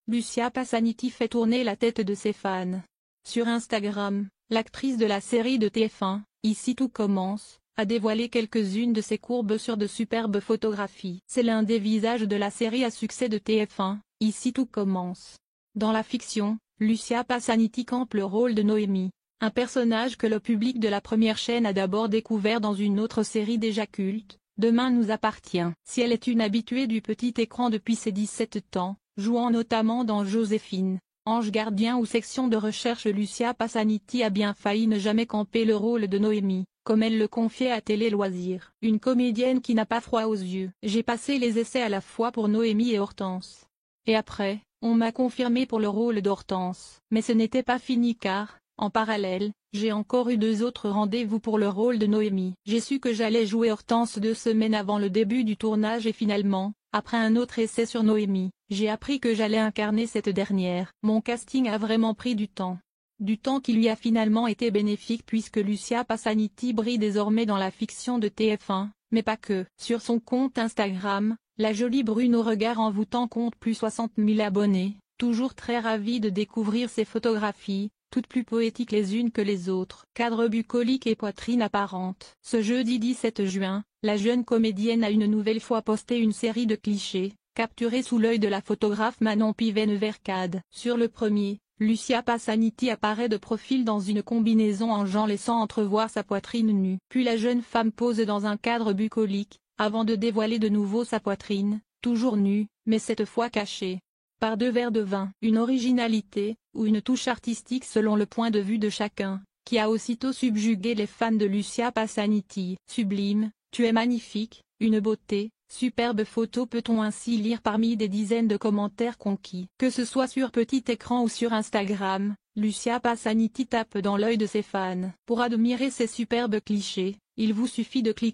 Lucia Passaniti fait tourner la tête de ses fans. Sur Instagram, l'actrice de la série de TF1, Ici tout commence, a dévoilé quelques-unes de ses courbes sur de superbes photographies. C'est l'un des visages de la série à succès de TF1, Ici tout commence. Dans la fiction, Lucia Passaniti campe le rôle de Noémie, un personnage que le public de la première chaîne a d'abord découvert dans une autre série déjà culte, Demain nous appartient. Si elle est une habituée du petit écran depuis ses 17 ans, jouant notamment dans Joséphine, Ange gardien ou Section de recherche, Lucia Passaniti a bien failli ne jamais camper le rôle de Noémie, comme elle le confiait à Télé Loisirs. Une comédienne qui n'a pas froid aux yeux. J'ai passé les essais à la fois pour Noémie et Hortense. Et après, on m'a confirmé pour le rôle d'Hortense. Mais ce n'était pas fini car, en parallèle, j'ai encore eu 2 autres rendez-vous pour le rôle de Noémie. J'ai su que j'allais jouer Hortense 2 semaines avant le début du tournage et finalement, après un autre essai sur Noémie, j'ai appris que j'allais incarner cette dernière. Mon casting a vraiment pris du temps. Du temps qui lui a finalement été bénéfique puisque Lucia Passaniti brille désormais dans la fiction de TF1, mais pas que. Sur son compte Instagram, la jolie brune au regard envoûtant compte plus 60 000 abonnés, toujours très ravie de découvrir ses photographies, toutes plus poétiques les unes que les autres. Cadre bucolique et poitrine apparente. Ce jeudi 17 juin, la jeune comédienne a une nouvelle fois posté une série de clichés, capturés sous l'œil de la photographe Manon Piven-Vercade. Sur le premier, Lucia Passaniti apparaît de profil dans une combinaison en jean laissant entrevoir sa poitrine nue. Puis la jeune femme pose dans un cadre bucolique, avant de dévoiler de nouveau sa poitrine, toujours nue, mais cette fois cachée par 2 verres de vin. Une originalité, ou une touche artistique selon le point de vue de chacun, qui a aussitôt subjugué les fans de Lucia Passaniti. Sublime, tu es magnifique, une beauté, superbe photo, peut-on ainsi lire parmi des dizaines de commentaires conquis. Que ce soit sur petit écran ou sur Instagram, Lucia Passaniti tape dans l'œil de ses fans. Pour admirer ces superbes clichés, il vous suffit de cliquer